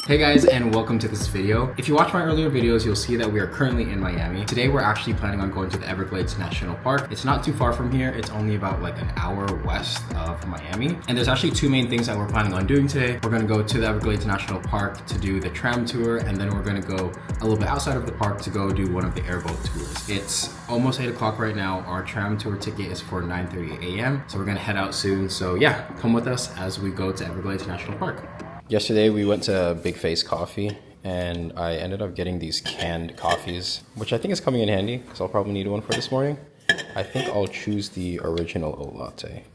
Hey guys, and welcome to this video. If you watch my earlier videos, you'll see that we are currently in Miami. Today we're actually planning on going to the Everglades National Park. It's not too far from here. It's only about like an hour west of Miami. And there's actually two main things that we're planning on doing today. We're gonna go to the Everglades National Park to do the Tram Tour, and then we're gonna go a little bit outside of the park to go do one of the Airboat Tours. It's almost 8 o'clock right now. Our Tram Tour ticket is for 9:30 a.m. So we're gonna head out soon. So yeah, come with us as we go to Everglades National Park. Yesterday we went to Big Face Coffee and I ended up getting these canned coffees, which I think is coming in handy because I'll probably need one for this morning. I think I'll choose the original oat latte.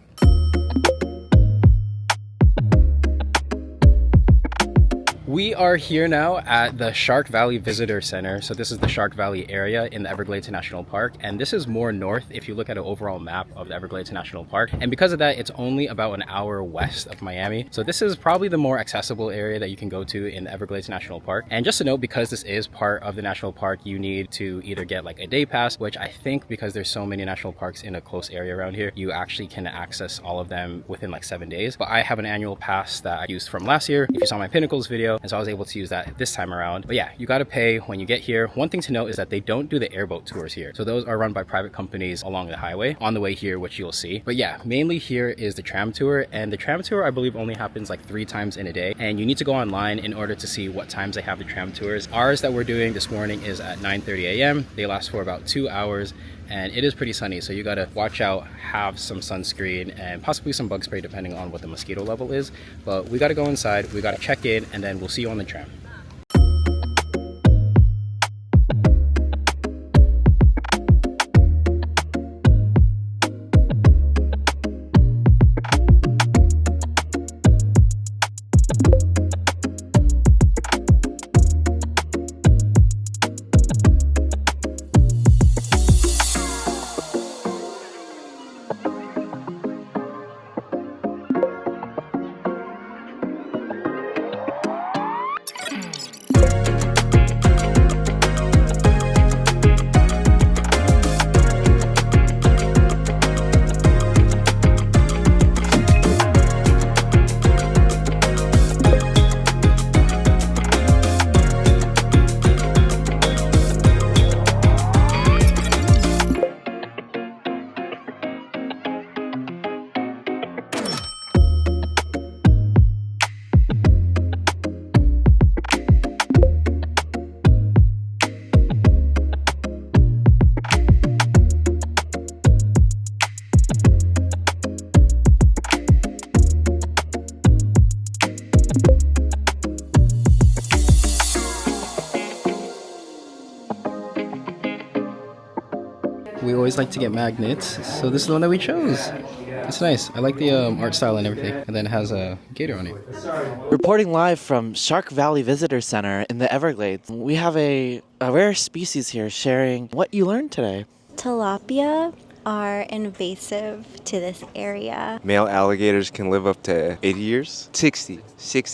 We are here now at the Shark Valley Visitor Center. So this is the Shark Valley area in the Everglades National Park. And this is more north if you look at an overall map of the Everglades National Park. And because of that, it's only about an hour west of Miami. So this is probably the more accessible area that you can go to in the Everglades National Park. And just to note, because this is part of the national park, you need to either get like a day pass, which I think because there's so many national parks in a close area around here, you actually can access all of them within like 7 days. But I have an annual pass that I used from last year, if you saw my Pinnacles video. And so I was able to use that this time around. But yeah, you got to pay when you get here. One thing to note is that they don't do the airboat tours here. So those are run by private companies along the highway on the way here, which you'll see. But yeah, mainly here is the tram tour. And the tram tour, I believe, only happens like 3 times in a day. And you need to go online in order to see what times they have the tram tours. Ours that we're doing this morning is at 9:30 a.m. They last for about 2 hours. And it is pretty sunny, so you gotta watch out, have some sunscreen and possibly some bug spray depending on what the mosquito level is. But we gotta go inside, we gotta check in, and then we'll see you on the tram. We always like to get magnets, so this is the one that we chose. It's nice. I like the art style and everything, and then it has a gator on it. Reporting live from Shark Valley Visitor Center in the Everglades. We have a rare species here sharing what you learned today. Tilapia are invasive to this area. Male alligators can live up to 80 years, 60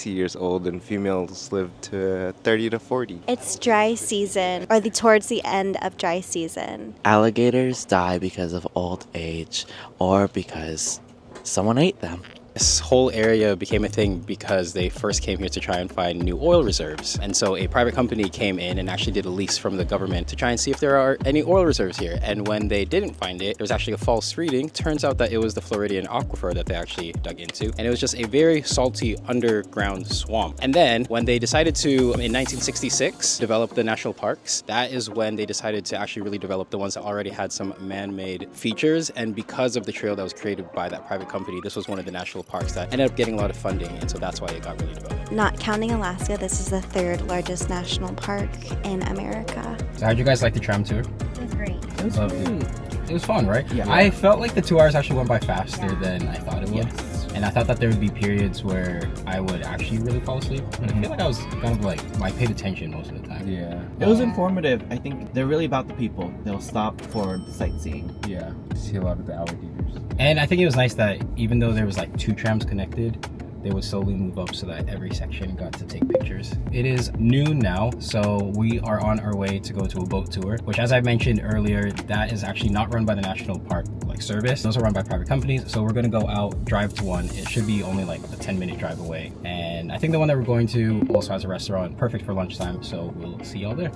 years old, and females live to 30 to 40. It's dry season, or towards the end of dry season. Alligators die because of old age or because someone ate them. This whole area became a thing because they first came here to try and find new oil reserves. And so a private company came in and actually did a lease from the government to try and see if there are any oil reserves here. And when they didn't find it, there was actually a false reading. Turns out that it was the Floridian aquifer that they actually dug into. And it was just a very salty underground swamp. And then when they decided to, in 1966, develop the national parks, that is when they decided to actually really develop the ones that already had some man-made features. And because of the trail that was created by that private company, this was one of the national parks that ended up getting a lot of funding, and so that's why it got really developed. Not counting Alaska, this is the 3rd largest national park in America. So how'd you guys like the tram tour? It was great. It was great. It was fun, right? Yeah. I felt like the 2 hours actually went by faster than I thought it would. Yes. And I thought that there would be periods where I would actually really fall asleep. But I feel like I was kind of like, I paid attention most of the time. Yeah. It was informative. I think they're really about the people. They'll stop for the sightseeing. Yeah. See a lot of the alligators. And I think it was nice that even though there was like 2 trams connected, they would slowly move up so that every section got to take pictures. It is noon now, so we are on our way to go to a boat tour, which, as I mentioned earlier, that is actually not run by the national park like service. Those are run by private companies. So we're gonna go out, drive to one. It should be only like a 10-minute drive away. And I think the one that we're going to also has a restaurant, perfect for lunchtime. So we'll see y'all there.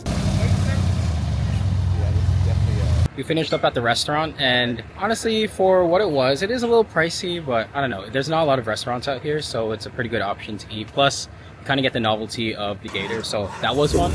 We finished up at the restaurant, and honestly, for what it is a little pricey, but I don't know. There's not a lot of restaurants out here, so it's a pretty good option to eat. Plus, you kind of get the novelty of the gator, so that was fun.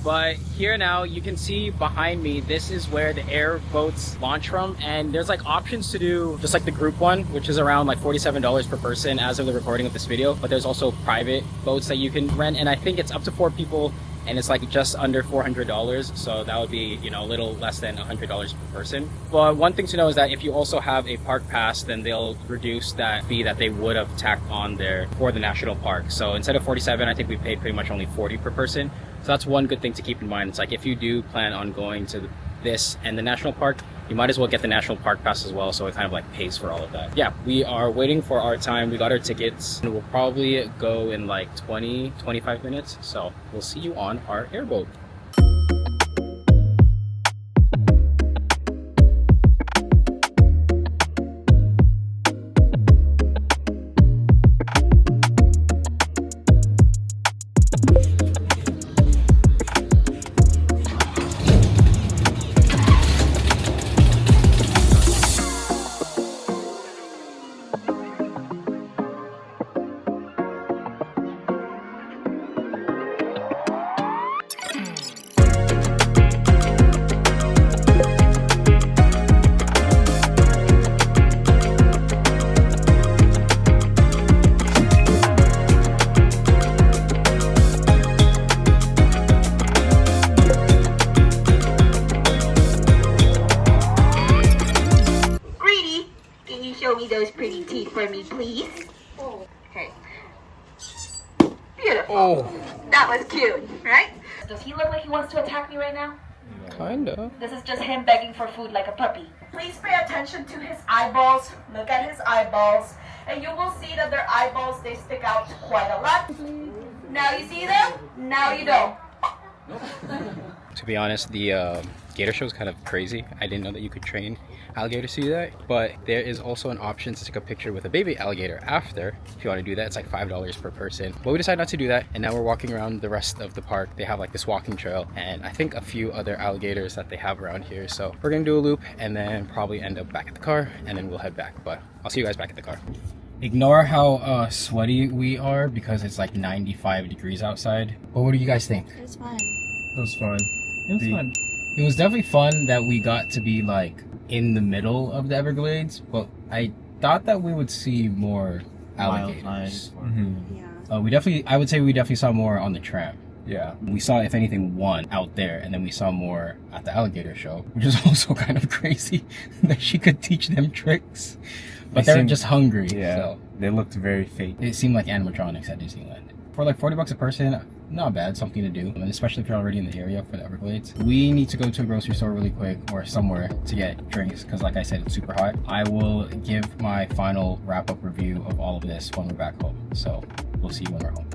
But here now, you can see behind me, this is where the airboats launch from, and there's like options to do just like the group one, which is around like $47 per person as of the recording of this video. But there's also private boats that you can rent, and I think it's up to 4 people, and it's like just under $400, so that would be, you know, a little less than $100 per person. But one thing to know is that if you also have a park pass, then they'll reduce that fee that they would have tacked on there for the national park. So instead of 47, I think we paid pretty much only 40 per person. So that's one good thing to keep in mind. It's like if you do plan on going to this and the national park, you might as well get the national park pass as well, so it kind of like pays for all of that. Yeah, we are waiting for our time. We got our tickets, and we'll probably go in like 20-25 minutes. So we'll see you on our airboat. Show me those pretty teeth for me, please. Okay. Beautiful. Oh, that was cute, right? Does he look like he wants to attack me right now? kinda. This is just him begging for food like a puppy. Please pay attention to his eyeballs. Look at his eyeballs. And you will see that their eyeballs, they stick out quite a lot. Now you see them, now you don't. To be honest, the gator show is kind of crazy. I didn't know that you could train alligators to do that, but there is also an option to take a picture with a baby alligator after. If you want to do that, it's like $5 per person. But we decided not to do that, and now we're walking around the rest of the park. They have like this walking trail, and I think a few other alligators that they have around here. So we're gonna do a loop and then probably end up back at the car, and then we'll head back. But I'll see you guys back at the car. Ignore how sweaty we are because it's like 95 degrees outside. But what do you guys think? It was fun. It was fun. It was fun. It was definitely fun that we got to be like in the middle of the Everglades, but I thought that we would see more alligators. Yeah. I would say we definitely saw more on the tram. Yeah. We saw, if anything, one out there, and then we saw more at the alligator show, which is also kind of crazy that she could teach them tricks. But they were just hungry. Yeah. So They looked very fake. it seemed like animatronics at Disneyland. For like $40 a person, not bad, something to do, and especially if you're already in the area for the Everglades. We need to go to a grocery store really quick or somewhere to get drinks because, like I said, it's super hot. I will give my final wrap-up review of all of this when we're back home. So we'll see you when we're home.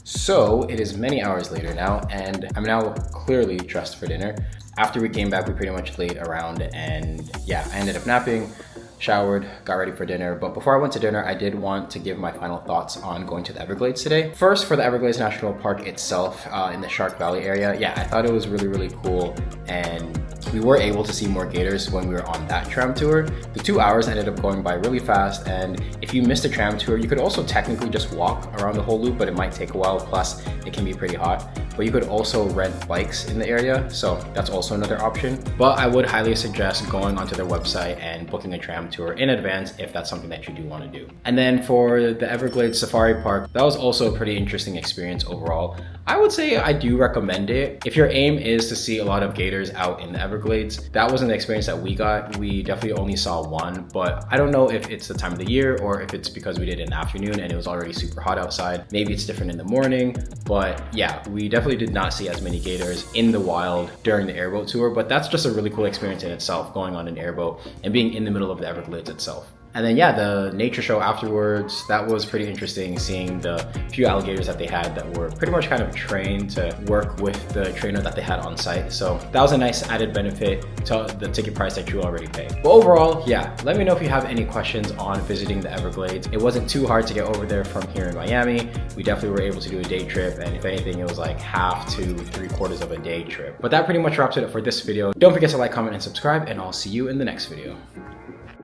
So it is many hours later now, and I'm now clearly dressed for dinner. After we came back, we pretty much laid around, and yeah, I ended up napping, showered, got ready for dinner. But before I went to dinner, I did want to give my final thoughts on going to the Everglades today. First, for the Everglades National Park itself, in the Shark Valley area, yeah, I thought it was really, really cool, and we were able to see more gators when we were on that tram tour. The 2 hours ended up going by really fast, and if you missed a tram tour, you could also technically just walk around the whole loop, but it might take a while, plus it can be pretty hot. But you could also rent bikes in the area, so that's also another option. But I would highly suggest going onto their website and booking a tram tour in advance if that's something that you do want to do. And then for the Everglades Safari Park, that was also a pretty interesting experience overall. I would say I do recommend it. If your aim is to see a lot of gators out in the Everglades, that wasn't the experience that we got. We definitely only saw one, but I don't know if it's the time of the year or if it's because we did it in the afternoon and it was already super hot outside. Maybe it's different in the morning, but yeah, we definitely did not see as many gators in the wild during the airboat tour, but that's just a really cool experience in itself, going on an airboat and being in the middle of the Everglades itself. And then yeah, the nature show afterwards, that was pretty interesting, seeing the few alligators that they had that were pretty much kind of trained to work with the trainer that they had on site. So that was a nice added benefit to the ticket price that you already paid. But overall, yeah, let me know if you have any questions on visiting the Everglades. It wasn't too hard to get over there from here in Miami. We definitely were able to do a day trip, and if anything, it was like half to 3/4 of a day trip. But that pretty much wraps it up for this video. Don't forget to like, comment, and subscribe, and I'll see you in the next video.